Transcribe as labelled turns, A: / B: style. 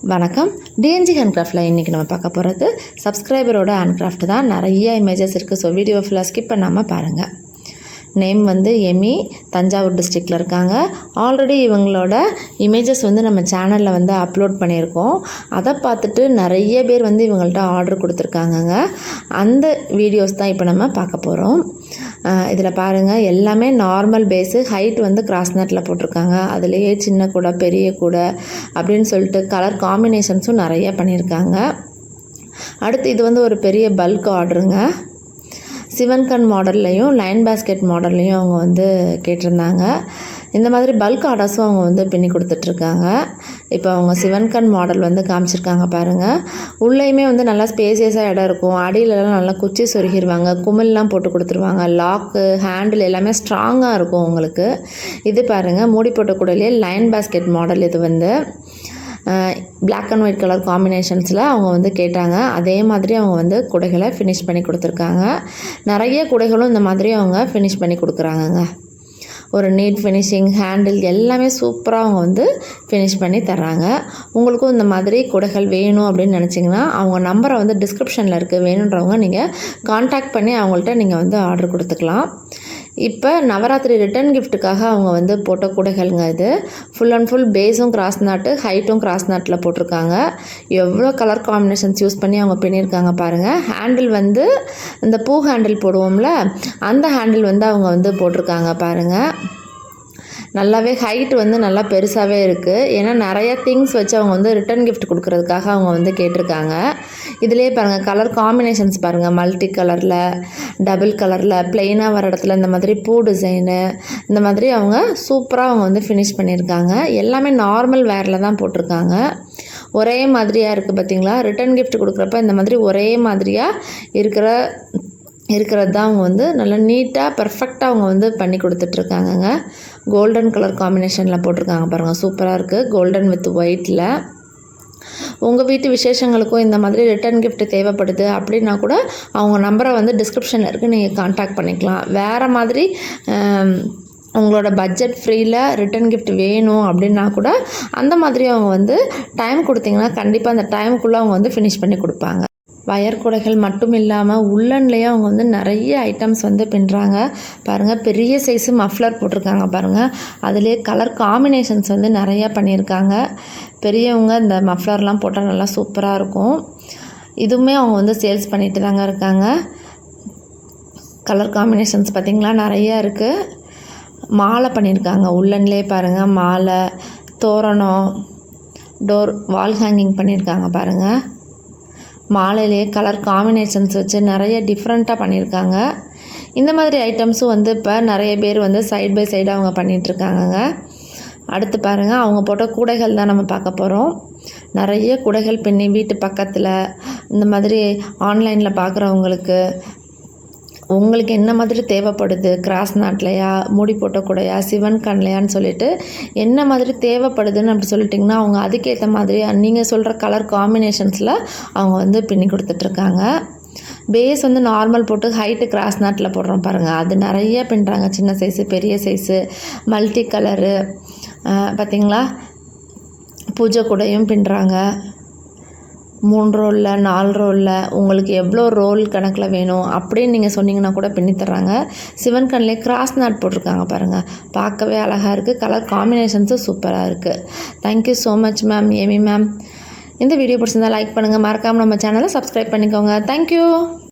A: வணக்கம். டிஎன்ஜி ஹேண்ட்கிராஃப்டில் இன்றைக்கி நம்ம பார்க்க போகிறது சப்ஸ்கிரைபரோட ஹேண்ட்கிராஃப்ட் தான். நிறைய இமேஜஸ் இருக்குது. ஸோ வீடியோ ஃபுல்லாக ஸ்கிப் பண்ணாமல் பாருங்கள். நேம் வந்து எமி, தஞ்சாவூர் டிஸ்ட்ரிக்டில் இருக்காங்க. ஆல்ரெடி இவங்களோட இமேஜஸ் வந்து நம்ம சேனலில் வந்து அப்லோட் பண்ணியிருக்கோம். அதை பார்த்துட்டு நிறைய பேர் வந்து இவங்கள்ட்ட ஆர்டர் கொடுத்துருக்காங்கங்க. அந்த வீடியோஸ் தான் இப்போ நம்ம பார்க்க போகிறோம். இதில் பாருங்கள், எல்லாமே நார்மல் பேஸு. ஹைட் வந்து கிராஸ் நட்டில் போட்டிருக்காங்க. அதுலேயே சின்ன கூடை, பெரிய கூடை அப்படின்னு சொல்லிட்டு கலர் காம்பினேஷன்ஸும் நிறைய பண்ணியிருக்காங்க. அடுத்து இது வந்து ஒரு பெரிய பல்க் ஆர்டருங்க. சிவன்கண் மாடல்லையும் லைன் பேஸ்கெட் மாடல்லையும் அவங்க வந்து கேட்டிருந்தாங்க. இந்த மாதிரி பல்க் ஆர்டர்ஸும் அவங்க வந்து பின்னி கொடுத்துட்ருக்காங்க. இப்போ அவங்க சிவன்கண் மாடல் வந்து காமிச்சிருக்காங்க பாருங்கள். உள்ளேயுமே வந்து நல்லா ஸ்பேசியஸாக இடம் இருக்கும். அடியிலலாம் நல்லா குச்சி சொருகிடுவாங்க. குமிழ்லாம் போட்டு கொடுத்துருவாங்க. லாக்கு, ஹேண்டில் எல்லாமே ஸ்ட்ராங்காக இருக்கும் உங்களுக்கு. இது பாருங்கள், மூடி போட்ட கூடலே லைன் பேஸ்கெட் மாடல். இது வந்து பிளாக் அண்ட் ஒயிட் கலர் காம்பினேஷன்ஸில் அவங்க வந்து கேட்டாங்க. அதே மாதிரி அவங்க வந்து குடைகளை ஃபினிஷ் பண்ணி கொடுத்துருக்காங்க. நிறைய குடைகளும் இந்த மாதிரி அவங்க ஃபினிஷ் பண்ணி கொடுக்குறாங்கங்க. ஒரு நீட் ஃபினிஷிங், ஹேண்டில் எல்லாமே சூப்பராக அவங்க வந்து ஃபினிஷ் பண்ணி தர்றாங்க. உங்களுக்கும் இந்த மாதிரி குடைகள் வேணும் அப்படின்னு நினச்சிங்கன்னா அவங்க நம்பரை வந்து டிஸ்கிரிப்ஷனில் இருக்குது. வேணுன்றவங்க நீங்கள் கான்டாக்ட் பண்ணி அவங்கள்ட்ட நீங்கள் வந்து ஆர்டர் கொடுத்துக்கலாம். இப்போ நவராத்திரி ரிட்டன் கிஃப்ட்டுக்காக அவங்க வந்து போட்ட கூடைகள்ங்க. இது ஃபுல் அண்ட் ஃபுல் பேஸும் கிராஸ் நாட்டு, ஹைட்டும் கிராஸ் நாட்டில் போட்டிருக்காங்க. எவ்வளோ கலர் காம்பினேஷன்ஸ் யூஸ் பண்ணி அவங்க பண்ணியிருக்காங்க பாருங்கள். ஹேண்டில் வந்து இந்த பூ ஹேண்டில் போடுவோம்ல, அந்த ஹேண்டில் வந்து அவங்க வந்து போட்டிருக்காங்க பாருங்கள். நல்லாவே ஹைட் வந்து நல்லா பெருசாகவே இருக்குது. ஏன்னா நிறைய திங்ஸ் வச்சு அவங்க வந்து ரிட்டன் கிஃப்ட் கொடுக்குறதுக்காக அவங்க வந்து கேட்டிருக்காங்க. இதிலே பாருங்கள், கலர் காம்பினேஷன்ஸ் பாருங்கள். மல்டி கலரில், டபுள் கலரில், ப்ளெயினாக வர இடத்துல இந்த மாதிரி பூ டிசைனு, இந்த மாதிரி அவங்க சூப்பராக அவங்க வந்து ஃபினிஷ் பண்ணியிருக்காங்க. எல்லாமே நார்மல் வேரில் தான் போட்டிருக்காங்க. ஒரே மாதிரியாக இருக்குது பார்த்திங்களா. ரிட்டன் கிஃப்ட் கொடுக்குறப்ப இந்த மாதிரி ஒரே மாதிரியாக இருக்கிறது தான் அவங்க வந்து நல்லா நீட்டாக பர்ஃபெக்டாக அவங்க வந்து பண்ணி கொடுத்துட்ருக்காங்கங்க. கோல்டன் கலர் காம்பினேஷனில் போட்டிருக்காங்க பாருங்கள். சூப்பராக இருக்குது. கோல்டன் வித் ஒயிட்டில். உங்கள் வீட்டு விசேஷங்களுக்கும் இந்த மாதிரி ரிட்டன் கிஃப்ட் தேவைப்படுது அப்படின்னா கூட அவங்க நம்பரை வந்து டிஸ்கிரிப்ஷனில் இருக்குது, நீங்கள் கான்டாக்ட் பண்ணிக்கலாம். வேறு மாதிரி உங்களோட பட்ஜெட் ஃப்ரீயில் ரிட்டன் கிஃப்ட் வேணும் அப்படின்னா கூட அந்த மாதிரி அவங்க வந்து டைம் கொடுத்தீங்கன்னா கண்டிப்பாக அந்த டைமுக்குள்ளே அவங்க வந்து ஃபினிஷ் பண்ணி கொடுப்பாங்க. வயர் கூடைகள் மட்டும் இல்லாமல் உள்ளன்லேயே அவங்க வந்து நிறைய ஐட்டம்ஸ் வந்து பின்னுறாங்க பாருங்கள். பெரிய சைஸு மஃப்ளர் போட்டிருக்காங்க பாருங்கள். அதுலேயே கலர் காம்பினேஷன்ஸ் வந்து நிறையா பண்ணியிருக்காங்க. பெரியவங்க இந்த மஃப்ளர்லாம் போட்டால் நல்லா சூப்பராக இருக்கும். இதுவுமே அவங்க வந்து சேல்ஸ் பண்ணிட்டு தாங்க இருக்காங்க. கலர் காம்பினேஷன்ஸ் பார்த்திங்களா நிறையா இருக்குது. மாலை பண்ணியிருக்காங்க உள்ளன்லேயே பாருங்கள். மாலை, தோரணம், டோர், வால் ஹேங்கிங் பண்ணியிருக்காங்க பாருங்கள். மாலையிலே கலர் காம்பினேஷன்ஸ் வச்சு நிறைய டிஃப்ரெண்ட்டாக பண்ணியிருக்காங்க. இந்த மாதிரி ஐட்டம்ஸும் வந்து இப்போ நிறைய பேர் வந்து சைட் பை சைடு அவங்க பண்ணிகிட்ருக்காங்கங்க. அடுத்து பாருங்கள், அவங்க போட்ட கூடைகள் தான் நம்ம பார்க்க போகிறோம். நிறைய கூடைகள் பின்னி வீட்டு பக்கத்தில் இந்த மாதிரி ஆன்லைனில் பார்க்குறவங்களுக்கு உங்களுக்கு என்ன மாதிரி தேவைப்படுது, கிராஸ் நாட்லையா, மூடி போட்ட கூடையா, சிவன் கண்லையான்னு சொல்லிட்டு என்ன மாதிரி தேவைப்படுதுன்னு அப்படி சொல்லிட்டிங்கன்னா அவங்க அதுக்கேற்ற மாதிரி நீங்கள் சொல்கிற கலர் காம்பினேஷன்ஸில் அவங்க வந்து பின்னி கொடுத்துட்ருக்காங்க. பேஸ் வந்து நார்மல் போட்டு ஹைட்டு கிராஸ் நாட்டில் போடுறோம் பாருங்கள். அது நிறைய பின்னுறாங்க. சின்ன சைஸு, பெரிய சைஸு, மல்டி கலரு பார்த்திங்களா. பூஜை கூடையும் பின்னுறாங்க. 3 ரோலில், 4 ரோலில், உங்களுக்கு எவ்வளோ ரோல் கணக்கில் வேணும் அப்படின்னு நீங்கள் சொன்னீங்கன்னா கூட பின்னி தர்றாங்க. சிவன் கண்ணிலே கிராஸ் நாட் போட்டிருக்காங்க பாருங்கள். பார்க்கவே அழகாக இருக்குது. கலர் காம்பினேஷன்ஸும் சூப்பராக இருக்குது. Thank you so much ma'am, Amy ma'am. இந்த வீடியோ பிடிச்சிருந்தால் லைக் பண்ணுங்கள். மறக்காமல் நம்ம சேனலை சப்ஸ்கிரைப் பண்ணிக்கோங்க. தேங்க்யூ.